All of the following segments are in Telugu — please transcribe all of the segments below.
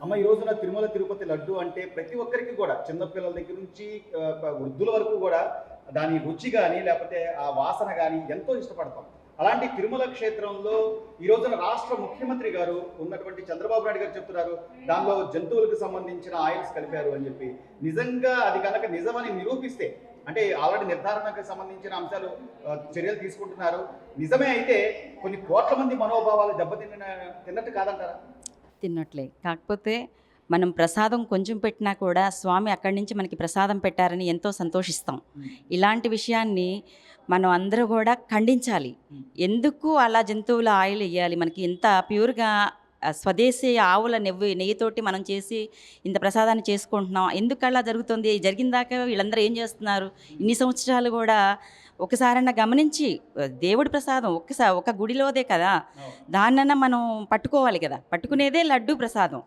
అమ్మ ఈ రోజున తిరుమల తిరుపతి లడ్డు అంటే ప్రతి ఒక్కరికి కూడా చిన్న పిల్లల దగ్గర నుంచి వృద్ధుల వరకు కూడా దాని రుచి కానీ లేకపోతే ఆ వాసన కానీ ఎంతో ఇష్టపడతాం. అలాంటి తిరుమల క్షేత్రంలో ఈ రోజున రాష్ట్ర ముఖ్యమంత్రి గారు ఉన్నటువంటి చంద్రబాబు నాయుడు గారు చెప్తున్నారు దానిలో జంతువులకు సంబంధించిన ఆయిల్స్ కలిపారు అని చెప్పి. నిజంగా అది కనుక నిజమని నిరూపిస్తే, అంటే ఆల్రెడీ నిర్ధారణకు సంబంధించిన అంశాలు చర్యలు తీసుకుంటున్నారు, నిజమే అయితే కొన్ని కోట్ల మంది మనోభావాలు తిన్నట్టు కాదంటారా? తిన్నట్లే. కాకపోతే మనం ప్రసాదం కొంచెం పెట్టినా కూడా స్వామి అక్కడి నుంచి మనకి ప్రసాదం పెట్టారని ఎంతో సంతోషిస్తాం. ఇలాంటి విషయాన్ని మనం అందరూ కూడా ఖండించాలి. ఎందుకు అలా జంతువుల ఆయిల్ వేయాలి? మనకి ఎంత ప్యూర్గా స్వదేశీ ఆవుల నెయ్యితోటి మనం చేసి ఇంత ప్రసాదాన్ని చేసుకుంటున్నాం. ఎందుకు అలా జరుగుతుంది? జరిగిన దాకా వీళ్ళందరూ ఏం చేస్తున్నారు? ఇన్ని సంవత్సరాలు కూడా ఒకసారన్నా గమనించి, దేవుడి ప్రసాదం ఒక గుడిలోదే కదా, దాన్నన్నా మనం పట్టుకోవాలి కదా. పట్టుకునేదే లడ్డు ప్రసాదం.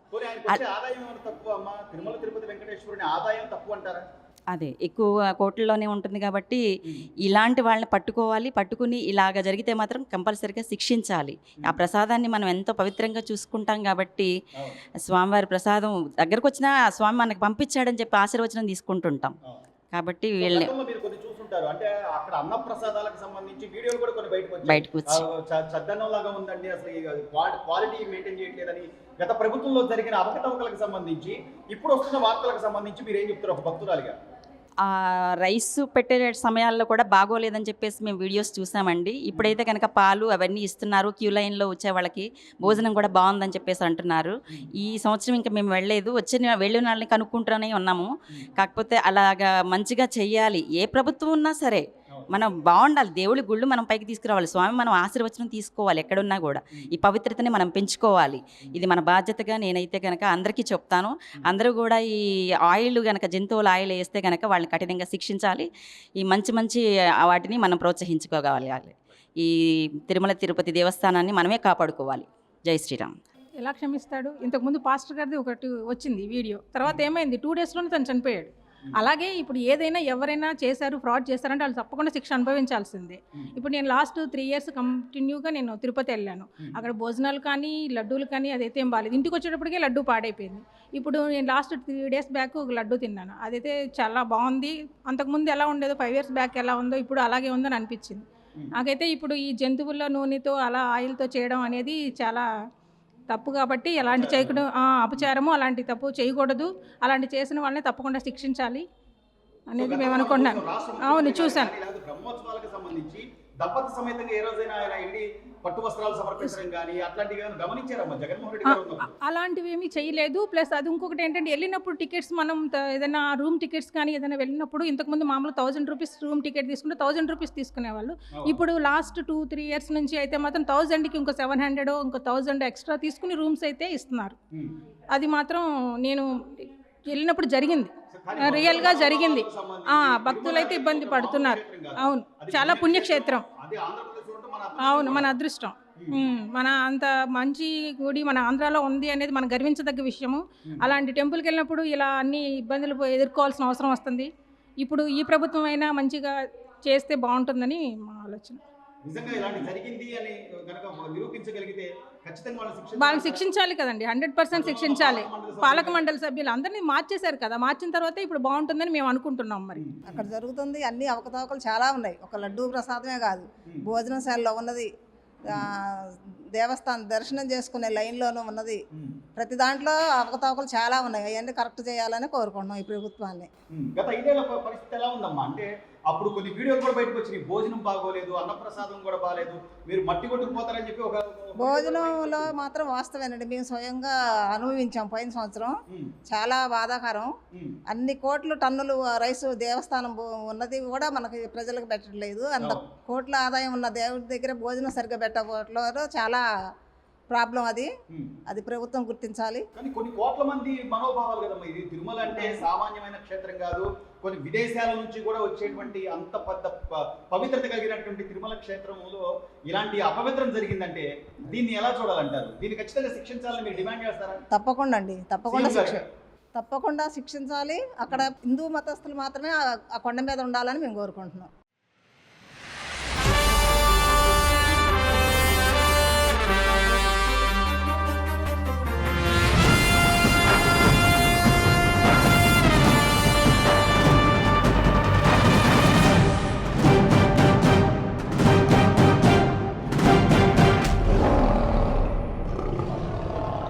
అదే ఎక్కువ కోట్లలోనే ఉంటుంది కాబట్టి ఇలాంటి వాళ్ళని పట్టుకుని ఇలాగ జరిగితే మాత్రం కంపల్సరీగా శిక్షించాలి. ఆ ప్రసాదాన్ని మనం ఎంతో పవిత్రంగా చూసుకుంటాం కాబట్టి స్వామివారి ప్రసాదం దగ్గరకు వచ్చినా స్వామి మనకు పంపించాడని చెప్పి ఆశీర్వచనం తీసుకుంటుంటాం. కాబట్టి వీళ్ళని అంటే అక్కడ అన్న ప్రసాదాలకు సంబంధించి వీడియోలు కూడా కొన్ని బయటకు వచ్చి చద్దన్నంలాగా ఉందండి, అసలు క్వాలిటీ మెయింటైన్ చేయట్లేదని గత ప్రభుత్వంలో జరిగిన అవకతవకలకు సంబంధించి ఇప్పుడు వస్తున్న వార్తలకు సంబంధించి మీరు ఏం చెప్తారు ఒక భక్తురాలిగా? రైస్ పెట్టే సమయాల్లో కూడా బాగోలేదని చెప్పేసి మేము వీడియోస్ చూసామండి. ఇప్పుడైతే కనుక పాలు అవన్నీ ఇస్తున్నారు. క్యూ లైన్లో వచ్చే వాళ్ళకి భోజనం కూడా బాగుందని చెప్పేసి అంటున్నారు. ఈ సంవత్సరం ఇంకా మేము వెళ్ళలేదు, వెళ్ళిన వాళ్ళని కనుక్కుంటూనే ఉన్నాము. కాకపోతే అలాగా మంచిగా చెయ్యాలి. ఏ ప్రభుత్వం ఉన్నా సరే మనం బాగుండాలి. దేవుడి గుళ్ళు మనం పైకి తీసుకురావాలి. స్వామి మనం ఆశీర్వచనం తీసుకోవాలి. ఎక్కడున్నా కూడా ఈ పవిత్రతని మనం పెంచుకోవాలి. ఇది మన బాధ్యతగా నేనైతే కనుక అందరికీ చెప్తాను. అందరూ కూడా ఈ ఆయిల్ కనుక జంతువుల ఆయిల్ వేస్తే కనుక వాళ్ళని కఠినంగా శిక్షించాలి. ఈ మంచి వాటిని మనం ప్రోత్సహించుకోగలగాలి. ఈ తిరుమల తిరుపతి దేవస్థానాన్ని మనమే కాపాడుకోవాలి. జై శ్రీరామ్. ఎలా క్షమిస్తాడు? ఇంతకుముందు పాస్టర్ గారిది ఒకటి వచ్చింది వీడియో, తర్వాత ఏమైంది 2 డేస్లోనే తను చనిపోయాడు. అలాగే ఇప్పుడు ఏదైనా ఎవరైనా చేశారు, ఫ్రాడ్ చేశారంటే వాళ్ళు తప్పకుండా శిక్ష అనుభవించాల్సిందే. ఇప్పుడు నేను లాస్ట్ 3 ఇయర్స్ కంటిన్యూగా నేను తిరుపతి వెళ్ళాను. అక్కడ భోజనాలు కానీ లడ్డూలు కానీ అదైతే ఏం బాగాలేదు. ఇంటికి వచ్చేటప్పటికే లడ్డు పాడైపోయింది. ఇప్పుడు నేను లాస్ట్ 3 డేస్ బ్యాక్ ఒక లడ్డు తిన్నాను, అదైతే చాలా బాగుంది. అంతకుముందు ఎలా ఉండేదో 5 ఇయర్స్ బ్యాక్ ఎలా ఉందో ఇప్పుడు అలాగే ఉందని అనిపించింది నాకైతే. ఇప్పుడు ఈ జంతువుల నూనెతో అలా ఆయిల్తో చేయడం అనేది చాలా తప్పు కాబట్టి ఎలాంటి చేయకూడదు, అపచారము అలాంటి తప్పు చేయకూడదు. అలాంటి చేసిన వాళ్ళని తప్పకుండా శిక్షించాలి అనేది మేము అనుకుంటున్నాను. అవును, చూశాను. అలాంటివి ఏమీ చేయలేదు. ప్లస్ అది ఇంకొకటి ఏంటంటే వెళ్ళినప్పుడు టికెట్స్ మనం ఏదైనా రూమ్ టికెట్స్ కానీ ఏదైనా వెళ్ళినప్పుడు ఇంతకుముందు మామూలు 1000 రూపీస్ రూమ్ టికెట్ తీసుకుంటే 1000 రూపీస్ తీసుకునేవాళ్ళు. ఇప్పుడు లాస్ట్ 2-3 ఇయర్స్ నుంచి అయితే మాత్రం 1000కి ఇంకో 700 ఇంకో 1000 ఎక్స్ట్రా తీసుకుని రూమ్స్ అయితే ఇస్తున్నారు. అది మాత్రం నేను వెళ్ళినప్పుడు జరిగింది, రియల్గా జరిగింది. భక్తులైతే ఇబ్బంది పడుతున్నారు. అవును, చాలా పుణ్యక్షేత్రం. అవును, మన అదృష్టం. మన అంత మంచి గుడి మన ఆంధ్రాలో ఉంది అనేది మనం గర్వించదగ్గ విషయము. అలాంటి టెంపుల్కి వెళ్ళినప్పుడు ఇలా అన్ని ఇబ్బందులు ఎదుర్కోవాల్సిన అవసరం వస్తుంది. ఇప్పుడు ఈ ప్రభుత్వం అయినా మంచిగా చేస్తే బాగుంటుందని మా ఆలోచన. వాళ్ళని శిక్షించాలి కదండి, 100% శిక్షించాలి. పాలక మండలి సభ్యులు అందరినీ మార్చేశారు కదా, మార్చిన తర్వాత ఇప్పుడు బాగుంటుందని మేము అనుకుంటున్నాం. మరి అక్కడ జరుగుతుంది అన్ని అవకతవకలు చాలా ఉన్నాయి. ఒక లడ్డూ ప్రసాదమే కాదు, భోజనశాలలో ఉన్నది, దేవస్థానం దర్శనం చేసుకునే లైన్లోనూ ఉన్నది, ప్రతి దాంట్లో అవకతవకలు చాలా ఉన్నాయి. అవన్నీ కరెక్ట్ చేయాలని కోరుకుంటున్నాం ఈ ప్రభుత్వాన్ని. గత 5 ఏళ్ల పరిస్థితి ఎలా ఉందమ్మా? అంటే అప్పుడు కొన్ని వీడియోలు కూడా బయటకు వచ్చినాయి, భోజనం బాగోలేదు, అన్నప్రసాదం కూడా బాగాలేదు, మీరు మట్టి కొట్టుకుపోతారని చెప్పి. ఒక భోజనంలో మాత్రం వాస్తవేనండి, మేము స్వయంగా అనుభవించాం పోయిన సంవత్సరం. చాలా బాధాకరం. అన్ని కోట్లు టన్నులు రైసు దేవస్థానం ఉన్నది కూడా మనకి ప్రజలకు పెట్టట్లేదు. అంత కోట్ల ఆదాయం ఉన్న దేవుడి దగ్గర భోజనం సరిగ్గా పెట్టకపోవట్లో చాలా ప్రాబ్లం. అది ప్రభుత్వం గుర్తించాలి. కానీ కొన్ని కోట్ల మంది మనోభావాలు కదమ్మా. ఇది తిరుమల అంటే సామాన్యమైన క్షేత్రం కాదు. కొన్ని విదేశాల నుంచి కూడా వచ్చేటువంటి అంత పెద్ద పవిత్రత కలిగినటువంటి తిరుమల క్షేత్రంలో ఇలాంటి అపవిత్రం జరిగిందంటే దీన్ని ఎలా చూడాలంటారు? దీన్ని ఖచ్చితంగా శిక్షించాలని మీరు డిమాండ్ చేస్తారా? తప్పకుండా అండి, తప్పకుండా శిక్షించాలి. అక్కడ హిందూ మతస్థులు మాత్రమే ఆ కొండ మీద ఉండాలని మేము కోరుకుంటున్నాం.